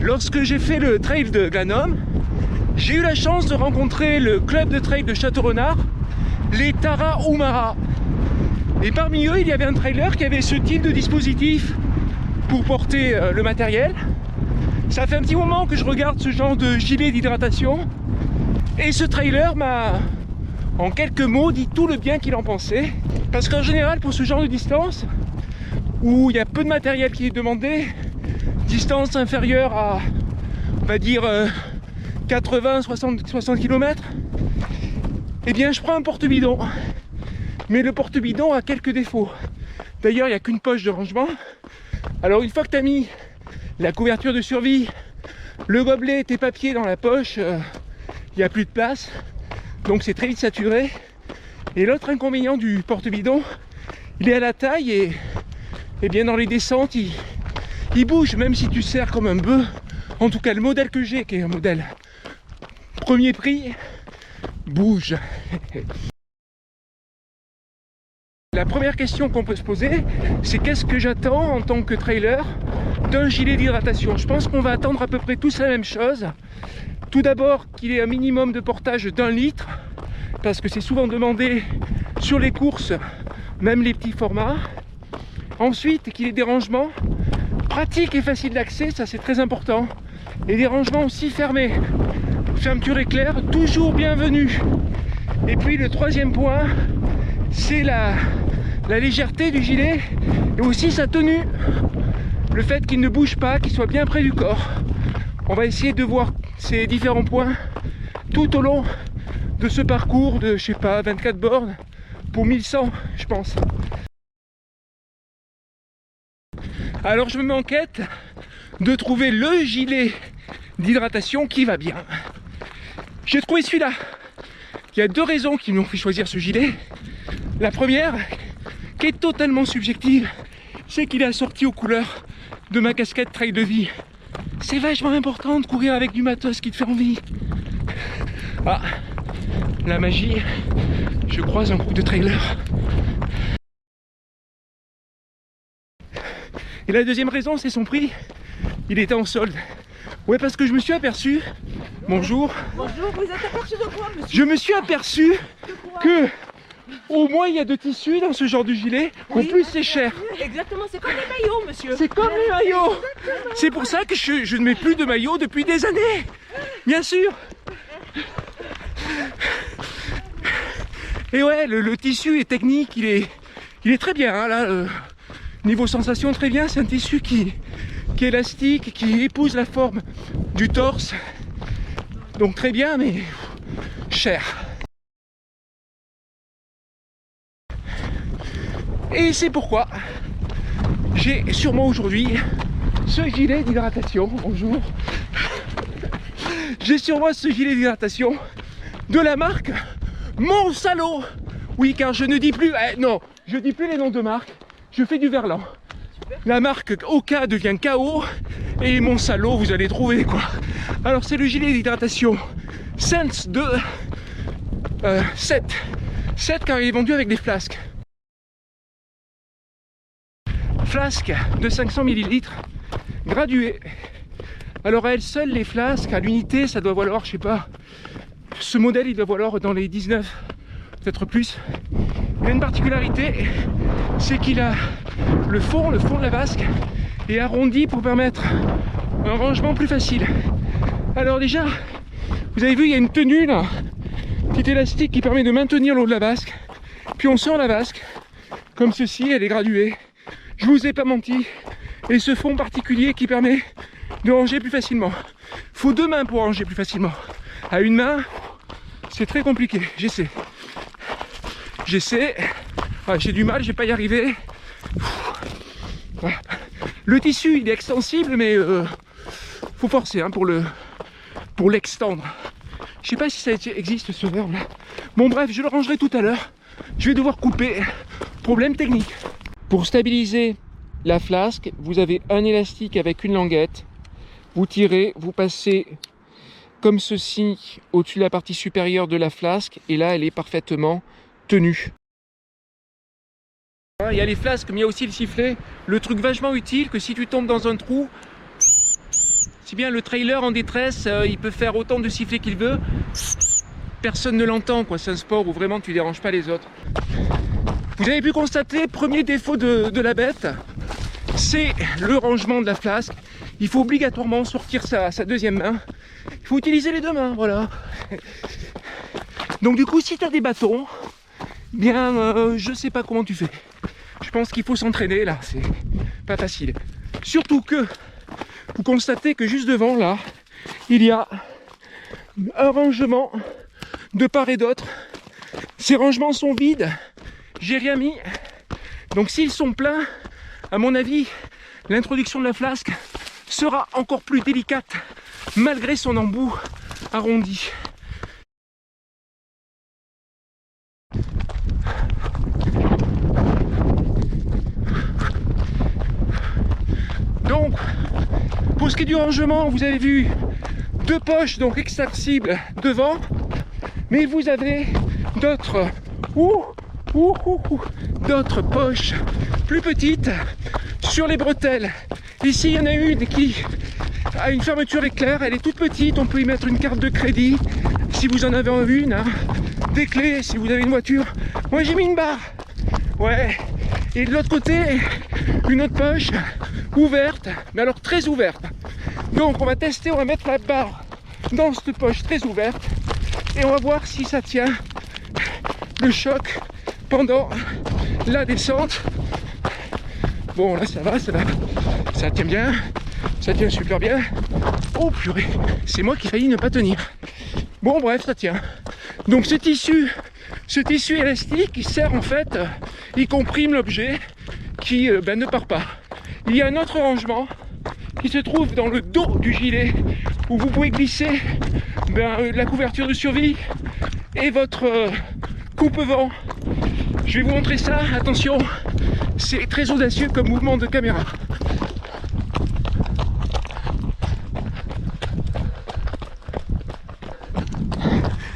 Lorsque j'ai fait le trail de Glanum, j'ai eu la chance de rencontrer le club de trail de Château-Renard, les Tarahumara. Et parmi eux, il y avait un trailer qui avait ce type de dispositif pour porter le matériel. Ça fait un petit moment que je regarde ce genre de gilet d'hydratation. Et ce trailer m'a, en quelques mots, dit tout le bien qu'il en pensait. Parce qu'en général, pour ce genre de distance, où il y a peu de matériel qui est demandé, distance inférieure à, on va dire, 80, 60 km, eh bien je prends un porte-bidon. Mais le porte-bidon a quelques défauts. D'ailleurs, il n'y a qu'une poche de rangement. Alors une fois que tu as mis la couverture de survie, le gobelet, tes papiers dans la poche, il n'y a plus de place. Donc c'est très vite saturé. Et l'autre inconvénient du porte-bidon, il est à la taille et bien dans les descentes, il bouge, même si tu serres comme un bœuf. En tout cas, le modèle que j'ai, qui est un modèle premier prix, bouge. La première question qu'on peut se poser, c'est qu'est-ce que j'attends en tant que trailer d'un gilet d'hydratation? Je pense qu'on va attendre à peu près tous la même chose. Tout d'abord, qu'il ait un minimum de portage d'1 litre, parce que c'est souvent demandé sur les courses, même les petits formats. Ensuite, qu'il ait des rangements pratiques et faciles d'accès, ça c'est très important. Et des rangements aussi fermés. Fermeture éclair, toujours bienvenue. Et puis le troisième point, c'est la légèreté du gilet et aussi sa tenue. Le fait qu'il ne bouge pas, qu'il soit bien près du corps. On va essayer de voir ces différents points tout au long de ce parcours de, je sais pas, 24 bornes pour 1100, je pense. Alors je me mets en quête de trouver le gilet d'hydratation qui va bien. J'ai trouvé celui-là. Il y a deux raisons qui m'ont fait choisir ce gilet. La première, qui est totalement subjective, c'est qu'il est assorti aux couleurs de ma casquette trail de vie. C'est vachement important de courir avec du matos qui te fait envie. Ah, la magie, je croise un groupe de trailers. Et la deuxième raison, c'est son prix. Il était en solde. Ouais, parce que je me suis aperçu... Bonjour. Bonjour, vous êtes aperçu de quoi, monsieur? Je me suis aperçu que... Au moins il y a de tissu dans ce genre de gilet, en plus c'est cher. Exactement, c'est comme les maillots, monsieur. C'est comme les maillots. C'est pour ça que je ne mets plus de maillots depuis des années. Bien sûr. Et ouais, le tissu est technique, il est très bien. Hein, là, niveau sensation, très bien. C'est un tissu qui est élastique, qui épouse la forme du torse. Donc très bien, mais cher. Et c'est pourquoi j'ai sur moi aujourd'hui ce gilet d'hydratation. Bonjour. J'ai sur moi ce gilet d'hydratation de la marque Monsalo. Oui, car je ne dis plus... non, je dis plus les noms de marque. Je fais du verlan. La marque Oka devient KO et Monsalo, vous allez trouver quoi. Alors c'est le gilet d'hydratation Sense de 7 car il est vendu avec des flasques. Flasques de 500 ml graduées. Alors à elles seules, les flasques à l'unité, ça doit valoir, je sais pas, ce modèle il doit valoir dans les 19, peut-être plus. Il a une particularité, c'est qu'il a le fond de la vasque est arrondi pour permettre un rangement plus facile. Alors déjà, vous avez vu, il y a une tenue là, petit élastique qui permet de maintenir l'eau de la vasque. Puis on sort la vasque, comme ceci, elle est graduée. Je vous ai pas menti. Et ce fond particulier qui permet de ranger plus facilement. Faut deux mains pour ranger plus facilement. À une main, c'est très compliqué. J'essaie. Ah, j'ai du mal, je vais pas y arriver. Voilà. Le tissu, il est extensible, mais faut forcer hein, pour l'extendre. Je sais pas si ça existe ce verbe là. Bon bref, je le rangerai tout à l'heure. Je vais devoir couper. Problème technique. Pour stabiliser la flasque, vous avez un élastique avec une languette. Vous tirez, vous passez comme ceci au-dessus de la partie supérieure de la flasque et là elle est parfaitement tenue. Il y a les flasques mais il y a aussi le sifflet. Le truc vachement utile que si tu tombes dans un trou, Si bien le trailer en détresse, il peut faire autant de sifflets qu'il veut. Personne ne l'entend, quoi. C'est un sport où vraiment tu déranges pas les autres. Vous avez pu constater, premier défaut de la bête, c'est le rangement de la flasque. Il faut obligatoirement sortir sa deuxième main. Il faut utiliser les deux mains, voilà. Donc du coup, si tu as des bâtons, bien, je sais pas comment tu fais. Je pense qu'il faut s'entraîner, là, c'est pas facile. Surtout que, vous constatez que juste devant, là, il y a un rangement de part et d'autre. Ces rangements sont vides, j'ai rien mis. Donc s'ils sont pleins, à mon avis, l'introduction de la flasque sera encore plus délicate malgré son embout arrondi. Donc, pour ce qui est du rangement, vous avez vu deux poches donc extensibles devant, mais vous avez d'autres d'autres poches plus petites sur les bretelles. Ici, il y en a une qui a une fermeture éclair, elle est toute petite, on peut y mettre une carte de crédit si vous en avez une, hein. Des clés si vous avez une voiture. Moi j'ai mis une barre, ouais. Et de l'autre côté, une autre poche ouverte, mais alors très ouverte. Donc on va tester, on va mettre la barre dans cette poche très ouverte et on va voir si ça tient le choc pendant la descente. Bon là ça va, ça tient bien, ça tient super bien. Oh purée, c'est moi qui ai failli ne pas tenir. Bon bref, ça tient. Donc ce tissu élastique, il sert en fait, il comprime l'objet qui ne part pas. Il y a un autre rangement qui se trouve dans le dos du gilet où vous pouvez glisser la couverture de survie et votre coupe-vent. Je vais vous montrer ça, attention, c'est très audacieux comme mouvement de caméra.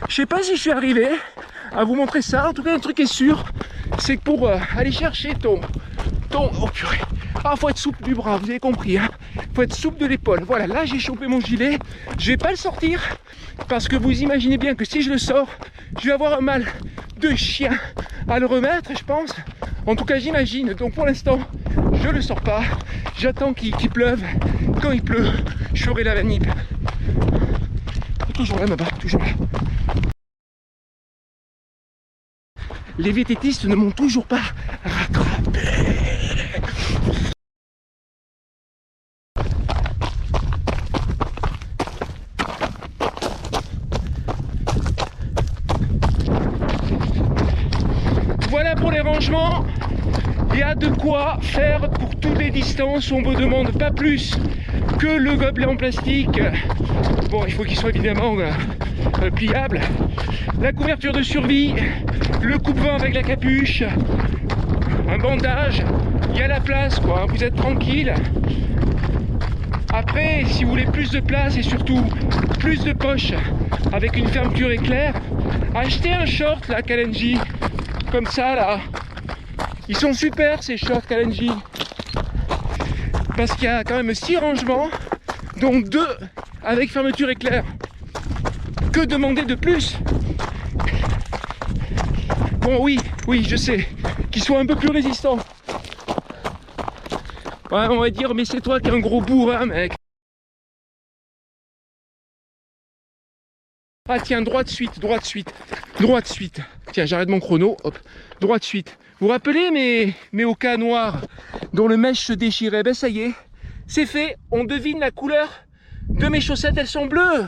Je sais pas si je suis arrivé à vous montrer ça, en tout cas un truc est sûr, c'est que pour aller chercher ton oh purée, faut être souple du bras, vous avez compris, hein, faut être souple de l'épaule. Voilà, là j'ai chopé mon gilet, je vais pas le sortir parce que vous imaginez bien que si je le sors, je vais avoir un mal de chien à le remettre, je pense. En tout cas j'imagine, donc pour l'instant je le sors pas, j'attends qu'il pleuve. Quand il pleut, je ferai la vanille. Toujours là ma barre, toujours là. Les VTTistes ne m'ont toujours pas rattrapé. Voilà pour les rangements. Il y a de quoi faire pour toutes les distances. On ne me demande pas plus que le gobelet en plastique. Bon, il faut qu'il soit évidemment pliable. La couverture de survie, le coupe-vent avec la capuche, un bandage. Il y a la place, quoi. Vous êtes tranquille. Après, si vous voulez plus de place et surtout plus de poches avec une fermeture éclair, achetez un short, là, Kalenji. Comme ça, là. Ils sont super, ces shorts Kalenji. Parce qu'il y a quand même 6 rangements, dont 2 avec fermeture éclair. Que demander de plus? Bon, oui, je sais. Qu'ils soient un peu plus résistants. Ouais, on va dire, mais c'est toi qui es un gros bourrin, mec. Ah tiens, droit de suite. Tiens, j'arrête mon chrono, hop, droit de suite. Vous vous rappelez mes okas noirs dont le mèche se déchirait? Ben ça y est, c'est fait, on devine la couleur de mes chaussettes, elles sont bleues.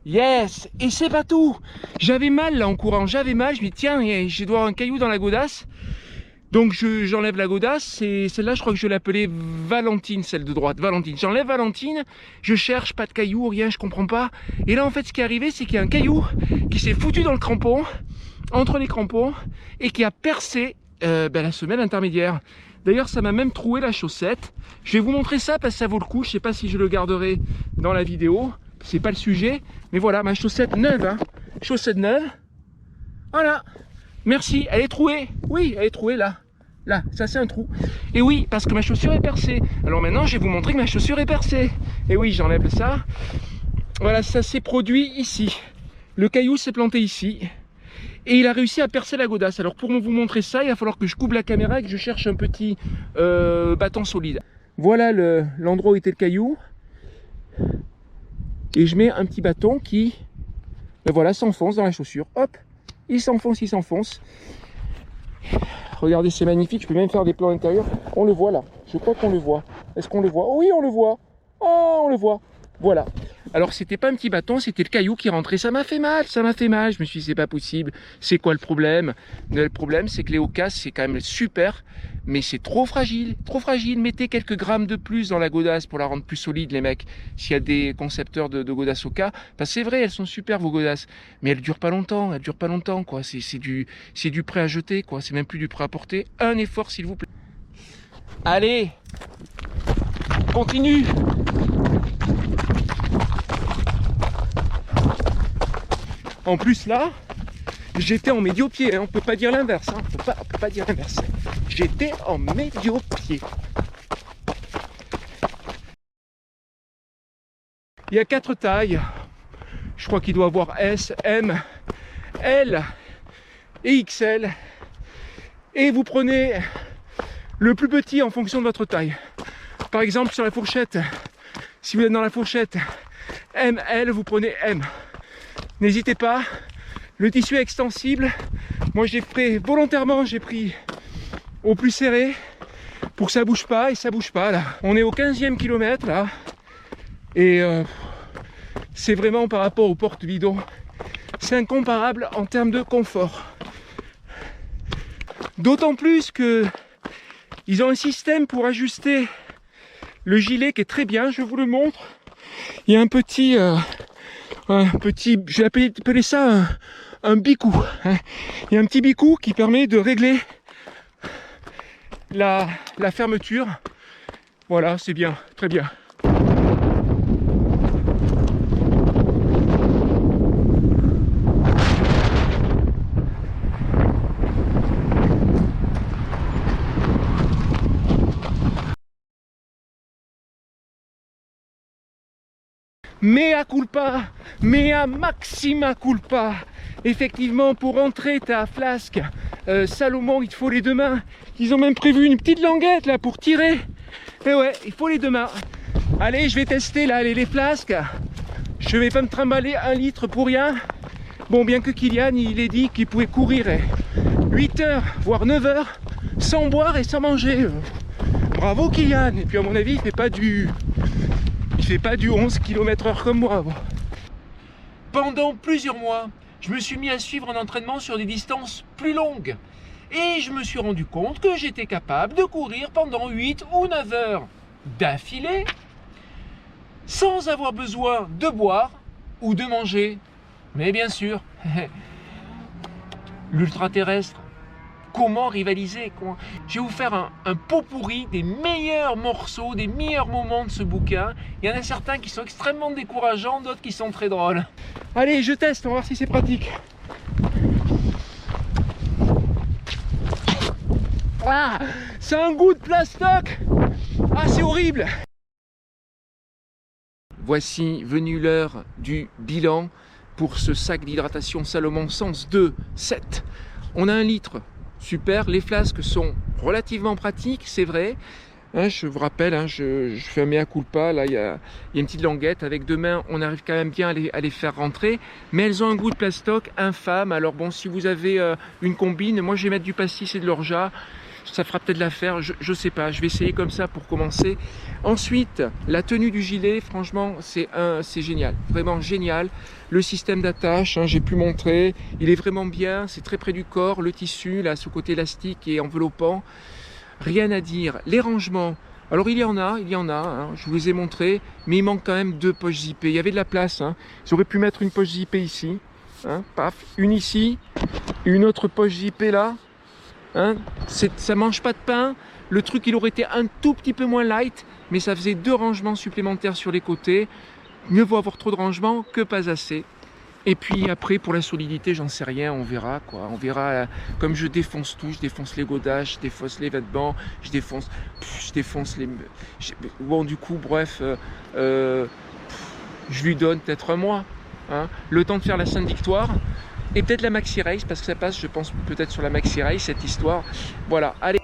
Yes, et c'est pas tout. J'avais mal là en courant, je me dis tiens, je dois avoir un caillou dans la godasse. Donc j'enlève la godasse et celle-là je crois que je l'appelais Valentine, celle de droite, Valentine. J'enlève Valentine, je cherche pas de caillou, rien, je comprends pas. Et là en fait ce qui est arrivé c'est qu'il y a un caillou qui s'est foutu dans le crampon, entre les crampons, et qui a percé la semelle intermédiaire. D'ailleurs ça m'a même troué la chaussette. Je vais vous montrer ça parce que ça vaut le coup, je sais pas si je le garderai dans la vidéo, c'est pas le sujet. Mais voilà ma chaussette neuve, hein. Chaussette neuve, voilà. Merci, elle est trouée. Oui, elle est trouée là. là, ça c'est un trou. Et oui, parce que ma chaussure est percée. Alors maintenant, je vais vous montrer que ma chaussure est percée. Et oui, j'enlève ça. Voilà, ça s'est produit ici. Le caillou s'est planté ici. Et il a réussi à percer la godasse. Alors pour vous montrer ça, il va falloir que je coupe la caméra et que je cherche un petit bâton solide. Voilà l'endroit où était le caillou. Et je mets un petit bâton qui, ben voilà, s'enfonce dans la chaussure. Hop, il s'enfonce, il s'enfonce. Regardez, c'est magnifique. Je peux même faire des plans intérieurs. On le voit là. Je crois qu'on le voit. Est-ce qu'on le voit? Oui, on le voit. Oh, on le voit. Voilà. Alors c'était pas un petit bâton, c'était le caillou qui rentrait. Ça m'a fait mal, ça m'a fait mal. Je me suis dit c'est pas possible. C'est quoi le problème? Le problème c'est que les Hoka c'est quand même super, mais c'est trop fragile, trop fragile. Mettez quelques grammes de plus dans la godasse pour la rendre plus solide les mecs. S'il y a des concepteurs de godasses Hoka, parce que c'est vrai elles sont super vos godasses, mais elles durent pas longtemps, quoi. C'est du prêt à jeter quoi. C'est même plus du prêt à porter. Un effort s'il vous plaît. Allez, continue. En plus là, j'étais en médio-pied, hein. On peut pas dire l'inverse, hein. on peut pas dire l'inverse. J'étais en médio-pied. Il y a 4 tailles. Je crois qu'il doit y avoir S, M, L et XL. Et vous prenez le plus petit en fonction de votre taille. Par exemple sur la fourchette, si vous êtes dans la fourchette ML, vous prenez M. N'hésitez pas, le tissu est extensible. Moi j'ai pris volontairement, j'ai pris au plus serré pour que ça bouge pas, et ça bouge pas là. On est au 15e kilomètre là, et c'est vraiment par rapport aux portes bidons, c'est incomparable en termes de confort. D'autant plus que ils ont un système pour ajuster le gilet qui est très bien, je vous le montre. Il y a un petit, je vais appeler ça un bicou. Hein. Il y a un petit bicou qui permet de régler la fermeture. Voilà, c'est bien, très bien. Mea culpa, mea maxima culpa. Effectivement, pour entrer ta flasque Salomon, il te faut les 2 mains. Ils ont même prévu une petite languette là pour tirer. Et ouais, il faut les 2 mains. Allez, je vais tester là les flasques. Je vais pas me trimballer 1 litre pour rien. Bon, bien que Kylian, il ait dit qu'il pouvait courir 8 heures, voire 9 heures, sans boire et sans manger. Bravo Kylian. Et puis à mon avis, il fait pas du 11 km/h comme moi. Bon. Pendant plusieurs mois, je me suis mis à suivre un entraînement sur des distances plus longues. Et je me suis rendu compte que j'étais capable de courir pendant 8 ou 9 heures d'affilée sans avoir besoin de boire ou de manger. Mais bien sûr, l'ultra-terrestre, comment rivaliser quoi. Je vais vous faire un pot pourri des meilleurs morceaux, des meilleurs moments de ce bouquin. Il y en a certains qui sont extrêmement décourageants, d'autres qui sont très drôles. Allez, je teste, on va voir si c'est pratique. Ah, c'est un goût de plastoc. Ah, c'est horrible. Voici venue l'heure du bilan pour ce sac d'hydratation Salomon Sense 2 7. On a 1 litre. Super, les flasques sont relativement pratiques, c'est vrai. Hein, je vous rappelle, hein, je fais un mea culpa, là il y a une petite languette, avec 2 mains on arrive quand même bien à les faire rentrer, mais elles ont un goût de plastoc infâme. Alors bon, si vous avez une combine, moi je vais mettre du pastis et de l'orgeat, ça fera peut-être l'affaire, je sais pas, je vais essayer comme ça pour commencer. Ensuite, la tenue du gilet, franchement c'est génial, vraiment génial. Le système d'attache, hein, j'ai pu montrer, il est vraiment bien, c'est très près du corps, le tissu, là, ce côté élastique et enveloppant, rien à dire. Les rangements, alors il y en a, hein, je vous les ai montrés, mais il manque quand même 2 poches zippées. Il y avait de la place, hein. J'aurais pu mettre une poche zippée ici, hein, paf, une ici, une autre poche zippée là, hein. Ça mange pas de pain, le truc il aurait été un tout petit peu moins light, mais ça faisait 2 rangements supplémentaires sur les côtés. Mieux vaut avoir trop de rangements que pas assez. Et puis après, pour la solidité, j'en sais rien, on verra quoi. On verra, comme je défonce tout, je défonce les godages, je défonce les vêtements, je défonce les... Bon, du coup, bref, je lui donne peut-être un mois, hein, le temps de faire la Sainte Victoire, et peut-être la Maxi Race, parce que ça passe, je pense, peut-être sur la Maxi Race, cette histoire. Voilà, allez.